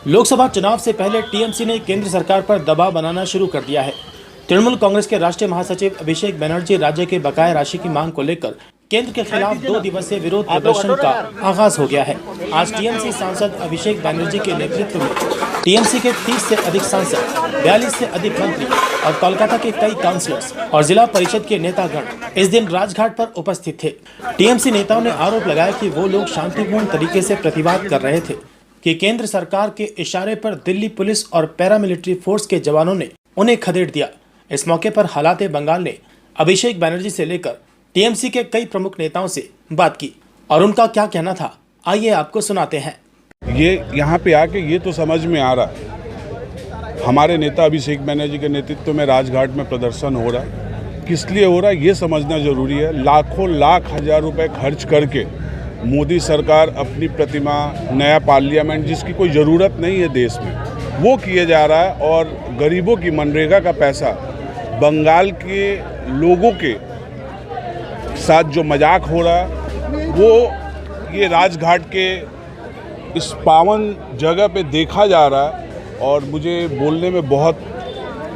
लोकसभा चुनाव से पहले टीएमसी ने केंद्र सरकार पर दबाव बनाना शुरू कर दिया है। तृणमूल कांग्रेस के राष्ट्रीय महासचिव अभिषेक बनर्जी राज्य के बकाया राशि की मांग को लेकर केंद्र के खिलाफ 2 दिवसीय विरोध प्रदर्शन का आगाज हो गया है। आज टीएमसी सांसद अभिषेक बनर्जी के नेतृत्व में टीएमसी के 30 से अधिक सांसद, 42 से अधिक मंत्री और कोलकाता के कई काउंसलर्स और जिला परिषद के नेतागण इस दिन राजघाट पर उपस्थित थे। टीएमसी नेताओं ने आरोप लगाया कि वो लोग शांतिपूर्ण तरीके से प्रतिवाद कर रहे थे कि केंद्र सरकार के इशारे पर दिल्ली पुलिस और पैरामिलिट्री फोर्स के जवानों ने उन्हें खदेड़ दिया। इस मौके पर हालाते बंगाल ने अभिषेक बनर्जी से लेकर टीएमसी के कई प्रमुख नेताओं से बात की और उनका क्या कहना था, आइए आपको सुनाते हैं। ये यहाँ पे आके ये तो समझ में आ रहा है, हमारे नेता अभिषेक बनर्जी के नेतृत्व में राजघाट में प्रदर्शन हो रहा है। किस लिए हो रहा है ये समझना जरूरी है। लाखों लाख हजार रुपए खर्च करके मोदी सरकार अपनी प्रतिमा, नया पार्लियामेंट जिसकी कोई ज़रूरत नहीं है देश में, वो किए जा रहा है और गरीबों की मनरेगा का पैसा बंगाल के लोगों के साथ जो मजाक हो रहा है वो ये राजघाट के इस पावन जगह पे देखा जा रहा है। और मुझे बोलने में बहुत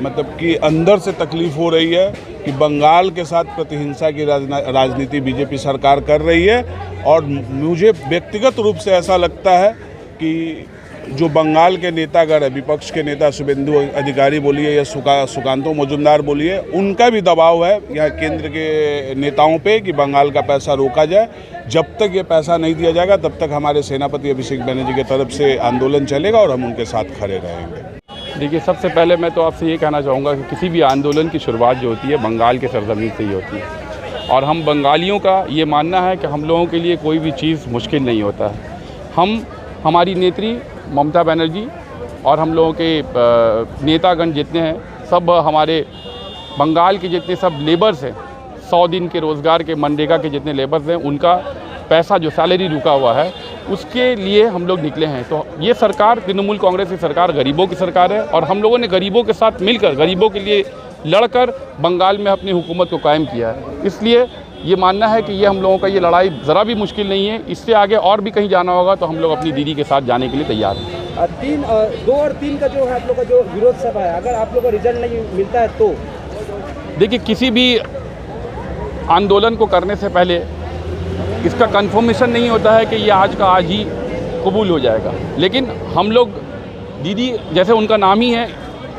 मतलब कि अंदर से तकलीफ़ हो रही है कि बंगाल के साथ प्रतिहिंसा की राजनीति बीजेपी सरकार कर रही है। और मुझे व्यक्तिगत रूप से ऐसा लगता है कि जो बंगाल के नेतागण है, विपक्ष के नेता शुभेंदु अधिकारी बोलिए या सुकांतो मजुमदार बोलिए, उनका भी दबाव है यहाँ केंद्र के नेताओं पे कि बंगाल का पैसा रोका जाए। जब तक ये पैसा नहीं दिया जाएगा तब तक हमारे सेनापति अभिषेक बनर्जी की तरफ से आंदोलन चलेगा और हम उनके साथ खड़े रहेंगे। देखिए, सबसे पहले मैं तो आपसे ये कहना चाहूँगा कि किसी भी आंदोलन की शुरुआत जो होती है बंगाल के सरजमीन से ही होती है और हम बंगालियों का ये मानना है कि हम लोगों के लिए कोई भी चीज़ मुश्किल नहीं होता है। हमारी नेत्री ममता बनर्जी और हम लोगों के नेतागण जितने हैं, सब हमारे बंगाल के जितने सब लेबर्स हैं, 100 दिन के रोज़गार के मनरेगा के जितने लेबर्स हैं, उनका पैसा जो सैलरी रुका हुआ है उसके लिए हम लोग निकले हैं। तो ये सरकार, तृणमूल कांग्रेस की सरकार, गरीबों की सरकार है और हम लोगों ने गरीबों के साथ मिलकर, गरीबों के लिए लड़कर बंगाल में अपनी हुकूमत को कायम किया है। इसलिए ये मानना है कि ये हम लोगों का ये लड़ाई ज़रा भी मुश्किल नहीं है। इससे आगे और भी कहीं जाना होगा तो हम लोग अपनी दीदी के साथ जाने के लिए तैयार हैं। 2 और 3 का जो है आप लोग का जो विरोध सभा है, अगर आप लोग को रिजल्ट नहीं मिलता है तो देखिए, किसी भी आंदोलन को करने से पहले इसका कंफर्मेशन नहीं होता है कि ये आज का आज ही कबूल हो जाएगा। लेकिन हम लोग, दीदी जैसे उनका नाम ही है,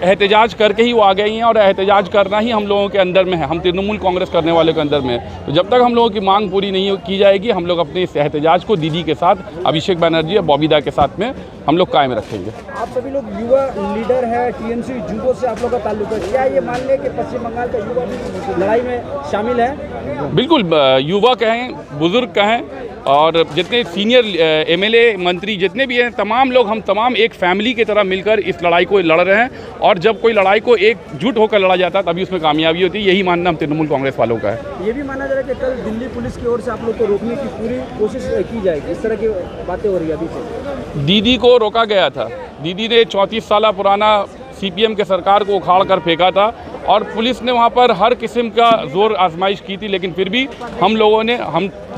एहतजाज करके ही वो आ गई हैं और एहतजाज करना ही हम लोगों के अंदर में है, हम तृणमूल कांग्रेस करने वाले के अंदर में है। तो जब तक हम लोगों की मांग पूरी नहीं की जाएगी, हम लोग अपने इस एहतजाज को दीदी के साथ, अभिषेक बनर्जी और बॉबीदा के साथ में हम लोग कायम रखेंगे। आप सभी लोग युवा लीडर है, टीएमसी जुगों से आप लोग का ताल्लुक है, क्या ये मान लें कि पश्चिम बंगाल का युवा भी लड़ाई में शामिल है? बिल्कुल, युवा कहें, बुजुर्ग कहें और जितने सीनियर एमएलए, मंत्री जितने भी हैं, तमाम लोग, हम तमाम एक फैमिली की तरह मिलकर इस लड़ाई को लड़ रहे हैं। और जब कोई लड़ाई को एकजुट होकर लड़ा जाता है तभी उसमें कामयाबी होती है। यही मानना हम तृणमूल कांग्रेस वालों का है। ये भी माना जा रहा है कि कल दिल्ली पुलिस की ओर से आप लोग को रोकने की पूरी कोशिश की जाएगी, इस तरह की बातें हो रही है अभी से। दीदी को रोका गया था। दीदी ने 34 साल पुराना सीपीएम के सरकार को उखाड़ कर फेंका था और पुलिस ने वहाँ पर हर किस्म का जोर आजमाइश की थी, लेकिन फिर भी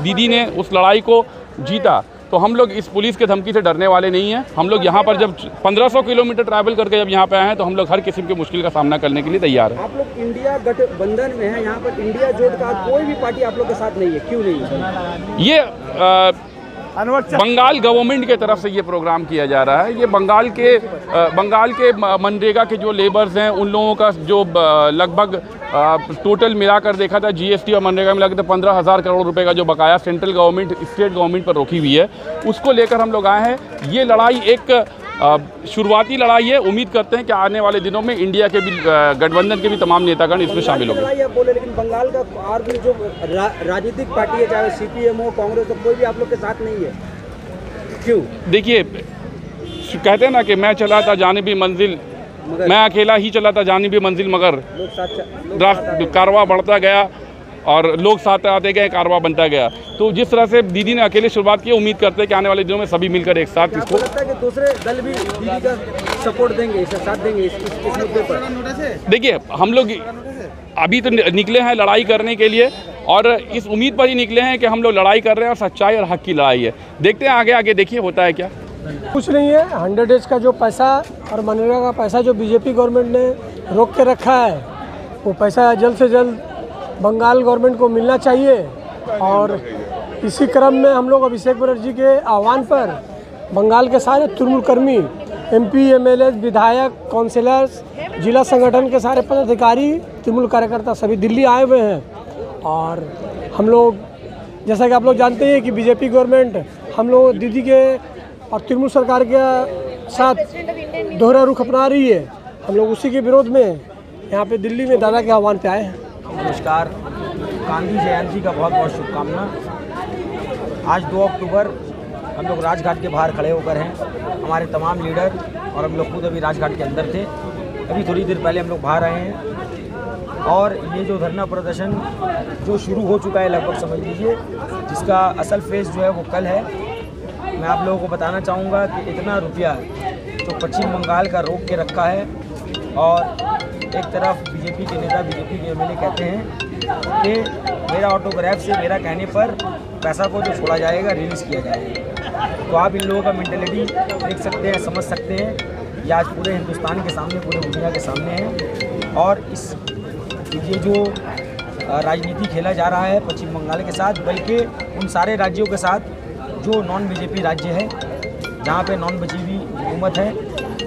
दीदी ने उस लड़ाई को जीता। तो हम लोग इस पुलिस के धमकी से डरने वाले नहीं हैं। हम लोग यहाँ पर जब 1500 किलोमीटर ट्रैवल करके जब यहाँ पे आए हैं तो हम लोग हर किस्म की मुश्किल का सामना करने के लिए तैयार हैं। आप लोग इंडिया गठबंधन में हैं, यहाँ पर इंडिया जोड़ का कोई भी पार्टी आप लोग के साथ नहीं है, क्यों नहीं है? ये बंगाल गवर्नमेंट के तरफ से ये प्रोग्राम किया जा रहा है। ये बंगाल के मनरेगा के जो लेबर्स हैं, उन लोगों का जो लगभग टोटल मिलाकर देखा था, जीएसटी और मनरेगा मिलाकर 15,000 करोड़ रुपए का जो बकाया सेंट्रल गवर्नमेंट स्टेट गवर्नमेंट पर रोकी हुई है, उसको लेकर हम लोग आए हैं। ये लड़ाई एक शुरुआती लड़ाई है। उम्मीद करते हैं कि आने वाले दिनों में इंडिया के भी गठबंधन के भी तमाम नेतागण इसमें शामिल होंगे। बोले, लेकिन बंगाल का और भी जो राजनीतिक पार्टी है, चाहे सीपीएम हो, कांग्रेस हो, कोई भी आप लोग के साथ नहीं है, क्यों? देखिए, कहते हैं ना कि मैं चला था जानिबी मंजिल, मैं अकेला ही चला था जानिबी मंजिल, मगर कारवां बढ़ता गया और लोग साथ आते गए, कारवां बनता गया। तो जिस तरह से दीदी ने अकेले शुरुआत की, उम्मीद करते हैं कि आने वाले दिनों में सभी मिलकर एक साथ इसको। लगता है कि दूसरे दल भी दीदी का सपोर्ट देंगे, साथ देंगे इस मुद्दे पर? देखिए, हम लोग अभी तो निकले हैं लड़ाई करने के लिए और इस उम्मीद पर ही निकले हैं कि हम लोग लड़ाई कर रहे हैं और सच्चाई और हक की लड़ाई है। देखते हैं आगे देखिए होता है क्या। कुछ नहीं है। 100 डेज का जो पैसा और मनरेगा का पैसा जो बीजेपी गवर्नमेंट ने रोक के रखा है, वो पैसा जल्द से जल्द बंगाल गवर्नमेंट को मिलना चाहिए। और इसी क्रम में हम लोग अभिषेक बनर्जी के आह्वान पर बंगाल के सारे तृणमूल कर्मी, MP, MLA, विधायक, काउंसिलर्स, जिला संगठन के सारे पदाधिकारी, तृणमूल कार्यकर्ता सभी दिल्ली आए हुए हैं। और हम लोग, जैसा कि आप लोग जानते हैं कि बीजेपी गवर्नमेंट हम लोग दीदी के और तृणमूल सरकार के साथ दोहरा रुख अपना रही है। हम लोग उसी के विरोध में यहाँ पे दिल्ली में दादा के आह्वान पे आए हैं। नमस्कार, गांधी जयंती का बहुत बहुत शुभकामना। आज 2 अक्टूबर हम लोग राजघाट के बाहर खड़े होकर हैं। हमारे तमाम लीडर और हम लोग खुद अभी राजघाट के अंदर थे। अभी थोड़ी देर पहले हम लोग बाहर आए हैं और ये जो धरना प्रदर्शन जो शुरू हो चुका है, लगभग समझ लीजिए, जिसका असल फेज़ जो है वो कल है। मैं आप लोगों को बताना चाहूँगा कि इतना रुपया जो पश्चिम बंगाल का रोक के रखा है, और एक तरफ बीजेपी के नेता, बीजेपी के MLA कहते हैं कि मेरा ऑटोग्राफ से मेरा कहने पर पैसा को जो छोड़ा जाएगा, रिलीज़ किया जाएगा। तो आप इन लोगों का मेंटेलिटी देख सकते हैं, समझ सकते हैं। ये आज पूरे हिंदुस्तान के सामने, पूरे दुनिया के सामने है। और ये जो राजनीति खेला जा रहा है पश्चिम बंगाल के साथ, बल्कि उन सारे राज्यों के साथ जो नॉन बीजेपी राज्य है, जहाँ पे नॉन बीजेपी हुकूमत है,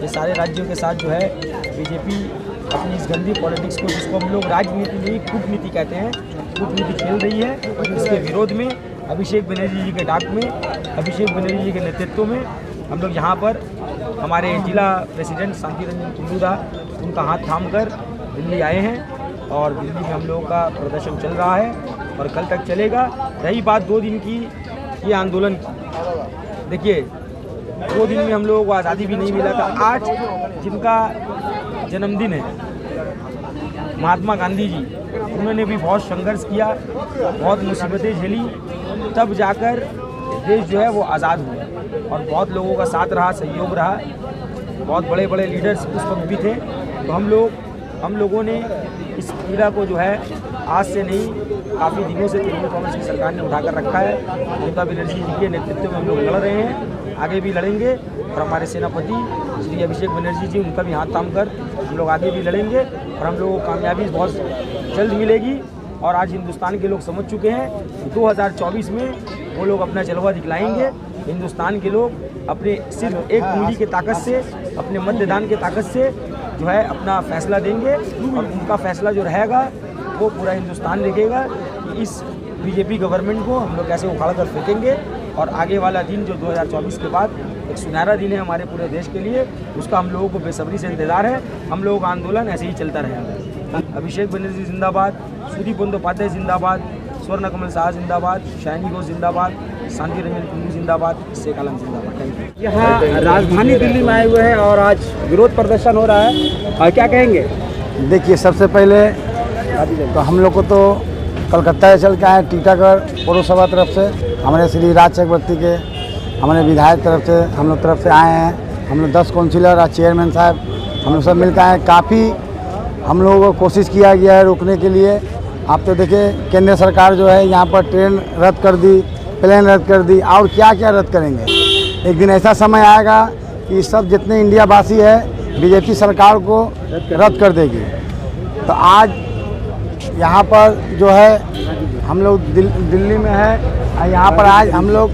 ये सारे राज्यों के साथ जो है बीजेपी अपनी इस गंदी पॉलिटिक्स को, जिसको हम लोग राजनीति नहीं कूटनीति कहते हैं, कूटनीति खेल रही है। इसके विरोध में अभिषेक बनर्जी जी के डाक में, अभिषेक बनर्जी जी के नेतृत्व में हम लोग यहाँ पर हमारे जिला प्रेसिडेंट शांति रंजन कुंडू दा, उनका हाथ थाम कर दिल्ली आए हैं। और दिल्ली में हम लोगों का प्रदर्शन चल रहा है और कल तक चलेगा। रही बात 2 दिन की, ये आंदोलन की, देखिए 2 दिन में हम लोगों को आज़ादी भी नहीं मिला था। आज जिनका जन्मदिन है, महात्मा गांधी जी, उन्होंने भी बहुत संघर्ष किया, बहुत मुसीबतें झेली, तब जाकर देश जो है वो आज़ाद हुआ। और बहुत लोगों का साथ रहा, सहयोग रहा, बहुत बड़े बड़े लीडर्स उस वक्त भी थे। तो हम लोगों ने इस पीड़ा को जो है आज से नहीं, काफ़ी दिनों से तृणमूल कांग्रेस की सरकार ने उठाकर रखा है। ममता बनर्जी जी के नेतृत्व में हम लोग लड़ रहे हैं, आगे भी लड़ेंगे। और हमारे सेनापति श्री अभिषेक बनर्जी जी, उनका भी हाथ थाम कर हम लोग आगे भी लड़ेंगे और हम लोगों को कामयाबी बहुत जल्द मिलेगी। और आज हिंदुस्तान के लोग समझ चुके हैं 2024 में वो लोग अपना जलवा दिखलाएंगे। हिंदुस्तान के लोग अपने सिर्फ एक उंगली की ताकत से, अपने मतदान की ताकत से जो है अपना फैसला देंगे। और उनका फैसला जो रहेगा वो पूरा हिंदुस्तान देखेगा कि इस बीजेपी गवर्नमेंट को हम लोग कैसे उखाड़ कर फेंकेंगे। और आगे वाला दिन जो 2024 के बाद एक सुनहरा दिन है हमारे पूरे देश के लिए, उसका हम लोगों को बेसब्री से इंतजार है। हम लोगों का आंदोलन ऐसे ही चलता रहेगा। अभिषेक बनर्जी जिंदाबाद, सुदीप बंदोपाध्याय जिंदाबाद, स्वर्ण कमल शाह जिंदाबाद, शाइनी घोष जिंदाबाद, शांति रंजन कुंडू जिंदाबाद, शेख आलम जिंदाबाद। Thank you. यहाँ राजधानी दिल्ली में आए हुए हैं और आज विरोध प्रदर्शन हो रहा है, और क्या कहेंगे? देखिए, सबसे पहले तो हम लोग को तो कलकत्ता से चल के आए, टीटागढ़ पौरसभा तरफ से, हमारे श्री राज चक्रवर्ती के, हमारे विधायक तरफ से, हम लोग तरफ से आए हैं। हम लोग 10 काउंसिलर और चेयरमैन साहब हम लोग सब मिलकर आए। काफ़ी हम लोगों को कोशिश किया गया है रोकने के लिए। आप तो देखिए, केंद्र सरकार जो है यहाँ पर ट्रेन रद्द कर दी, प्लेन रद्द कर दी, और क्या क्या रद्द करेंगे। एक दिन ऐसा समय आएगा कि सब जितने इंडिया वासी है बीजेपी सरकार को रद्द कर देगी। तो आज यहाँ पर जो है हम लोग दिल्ली में है, यहाँ पर आज हम लोग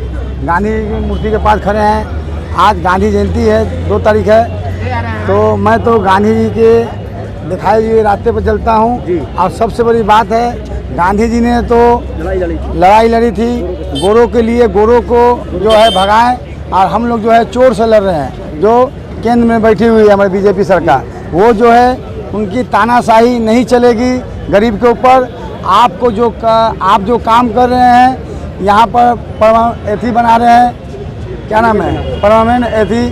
गांधी जी की मूर्ति के पास खड़े हैं। आज गांधी जयंती है, 2 तारीख है। तो मैं तो गांधी जी के दिखाए हुए रास्ते पर चलता हूँ। और सबसे बड़ी बात है, गांधी जी ने तो लड़ाई लड़ी थी गोरों के लिए, गोरों को जो है भगाएं। और हम लोग जो है चोर से लड़ रहे हैं, जो केंद्र में बैठी हुई है हमारी बीजेपी सरकार। वो जो है उनकी तानाशाही नहीं चलेगी गरीब के ऊपर। आपको आप जो काम कर रहे हैं यहाँ पर, एथी बना रहे हैं, क्या नाम है, परमानेंट एथी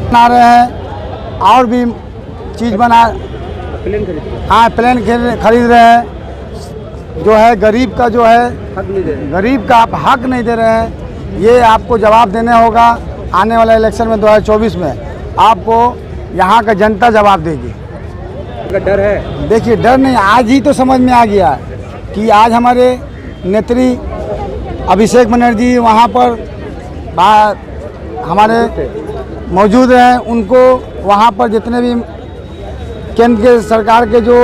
बना रहे हैं, और भी चीज़ बना, प्लेन खरीद रहे हैं। जो है गरीब का जो है गरीब का आप हक नहीं दे रहे हैं। ये आपको जवाब देने होगा आने वाला इलेक्शन में 2024 में। आपको यहाँ का जनता जवाब देगी। डर है? देखिए, डर नहीं, आज ही तो समझ में आ गया कि आज हमारे नेत्री अभिषेक बनर्जी वहाँ पर हमारे मौजूद हैं, उनको वहाँ पर जितने भी केंद्र के सरकार के जो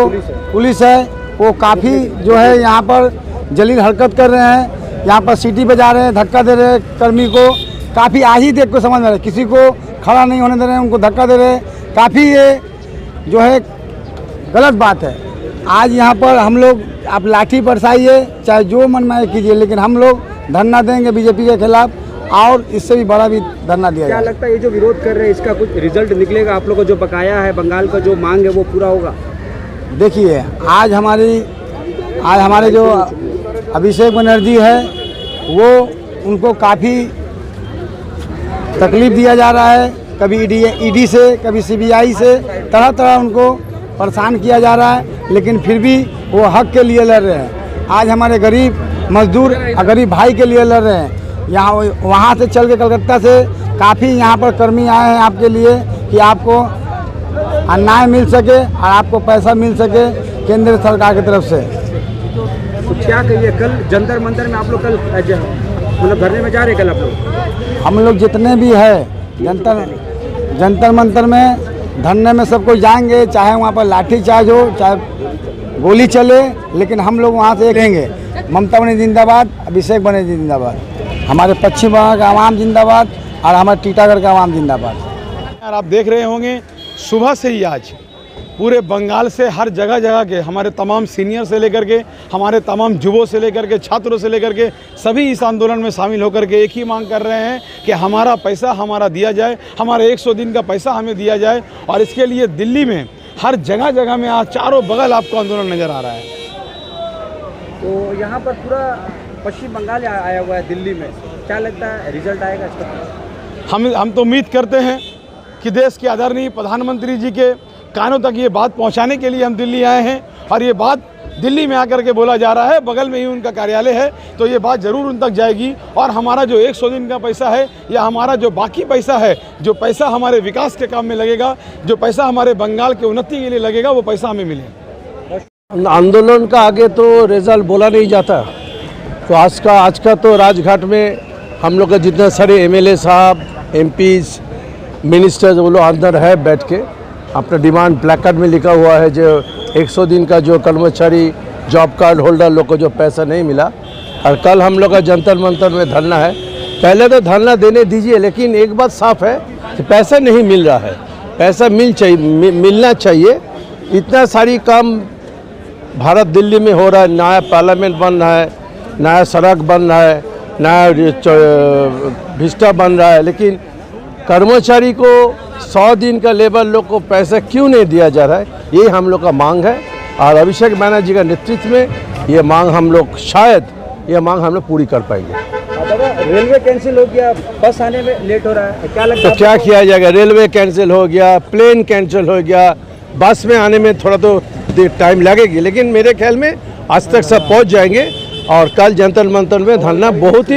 पुलिस है वो काफ़ी जो है यहाँ पर जलील हरकत कर रहे हैं, यहाँ पर सीटी बजा रहे हैं, धक्का दे रहे हैं कर्मी को, काफ़ी आज ही देख को समझ में आ रहा है, किसी को खड़ा नहीं होने दे रहे हैं, उनको धक्का दे रहे हैं, काफ़ी ये जो है गलत बात है। आज यहाँ पर हम लोग आप लाठी बरसाइए चाहे जो मन में कीजिए, लेकिन हम लोग धरना देंगे बीजेपी के खिलाफ और इससे भी बड़ा भी धरना दिया क्या जाएगा। लगता है ये जो विरोध कर रहे हैं इसका कुछ रिजल्ट निकलेगा? आप लोग का जो बकाया है, बंगाल का जो मांग है वो पूरा होगा? देखिए आज हमारे जो अभिषेक बनर्जी है वो उनको काफ़ी तकलीफ दिया जा रहा है, कभी ईडी से, कभी सीबीआई से, तरह तरह उनको परेशान किया जा रहा है, लेकिन फिर भी वो हक के लिए लड़ रहे हैं। आज हमारे गरीब मजदूर गरीब भाई के लिए लड़ रहे हैं। यहाँ वहाँ से चल के कलकत्ता से काफ़ी यहाँ पर कर्मी आए हैं आपके लिए कि आपको अन्याय मिल सके और आपको पैसा मिल सके केंद्र सरकार की तरफ से। तो क्या कहिए, कल जंतर मंतर में आप लोग कल मतलब धरने में जा रहे हैं कल आप लोग? हम लोग जितने भी है जंतर मंतर में धरने में सब कोई जाएंगे, चाहे वहाँ पर लाठी चार्ज हो चाहे गोली चले, लेकिन हम लोग वहाँ से रहेंगे। ममता बनर्जी जिंदाबाद, अभिषेक बनर्जी जिंदाबाद, हमारे पश्चिम बंगाल का आवाम जिंदाबाद और हमारे टीटागढ़ का आवाम जिंदाबाद। यार आप देख रहे होंगे सुबह से ही आज पूरे बंगाल से हर जगह जगह के हमारे तमाम सीनियर से लेकर के हमारे तमाम युवाओं से लेकर के छात्रों से लेकर के सभी इस आंदोलन में शामिल होकर के एक ही मांग कर रहे हैं कि हमारा पैसा हमारा दिया जाए, हमारे 100 दिन का पैसा हमें दिया जाए। और इसके लिए दिल्ली में हर जगह जगह में आज चारों बगल आपको आंदोलन नज़र आ रहा है। तो यहाँ पर पूरा पश्चिम बंगाल आया हुआ है दिल्ली में, क्या लगता है रिजल्ट आएगा इसका? हम तो उम्मीद करते हैं कि देश के आदरणीय प्रधानमंत्री जी के कानों तक ये बात पहुंचाने के लिए हम दिल्ली आए हैं और ये बात दिल्ली में आकर के बोला जा रहा है, बगल में ही उनका कार्यालय है, तो ये बात ज़रूर उन तक जाएगी। और हमारा जो 100 दिन का पैसा है या हमारा जो बाकी पैसा है, जो पैसा हमारे विकास के काम में लगेगा, जो पैसा हमारे बंगाल के उन्नति के लिए लगेगा, वो पैसा हमें मिले। आंदोलन का आगे तो रिजल्ट बोला नहीं जाता, तो आज का तो राजघाट में हम लोग का जितने सारे MLA साहब, MPs, मिनिस्टर्स वो लोग अंदर है बैठ के अपना डिमांड प्लेकार्ड में लिखा हुआ है जो 100 दिन का जो कर्मचारी जॉब कार्ड होल्डर लोग को जो पैसा नहीं मिला। और कल हम लोग का जंतर मंतर में धरना है। पहले तो धरना देने दीजिए, लेकिन एक बात साफ है कि पैसा नहीं मिल रहा है, पैसा मिलना चाहिए। इतना सारी काम भारत दिल्ली में हो रहा है, नया पार्लियामेंट बन रहा है, नया सड़क बन रहा है, नया विस्टा बन रहा है, लेकिन कर्मचारी को 100 दिन का लेबर लोग को पैसा क्यों नहीं दिया जा रहा है, ये हम लोग का मांग है। और अभिषेक बनर्जी का नेतृत्व में ये मांग हम लोग शायद ये मांग हम लोग पूरी कर पाएंगे। रेलवे कैंसिल हो गया, बस आने में लेट हो रहा है, क्या लगता है? तो क्या किया जाएगा? रेलवे कैंसिल हो गया, प्लेन कैंसिल हो गया, बस में आने में थोड़ा तो टाइम लगेगी, लेकिन मेरे ख्याल में आज तक सब पहुंच जाएंगे। और कल जंतर मंतर में धरना बहुत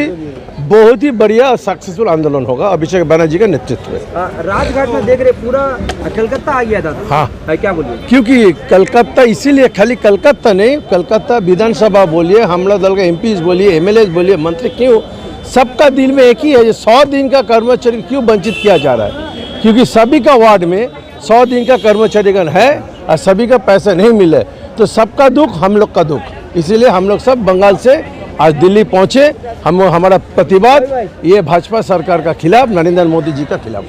ही बढ़िया और सक्सेसफुल आंदोलन होगा अभिषेक बनर्जी के नेतृत्व में। राजघाट में देख रहे पूरा कलकत्ता आ गया था। हाँ, क्या बोलिए? क्योंकि कलकत्ता इसीलिए, खाली कलकत्ता नहीं, कलकत्ता विधानसभा बोलिए, हमला दल के MPs बोलिए, MLAs बोलिए, मंत्री, क्यों सबका दिल में एक ही है, 100 दिन का कर्मचारी क्यों वंचित किया जा रहा है? क्योंकि सभी का वार्ड में 100 दिन का कर्मचारीगण है और सभी का पैसा नहीं मिले, तो सबका दुख हम लोग का दुख। इसीलिए हम लोग सब बंगाल से आज दिल्ली पहुँचे। हमारा प्रतिवाद ये भाजपा सरकार का खिलाफ, नरेंद्र मोदी जी का खिलाफ।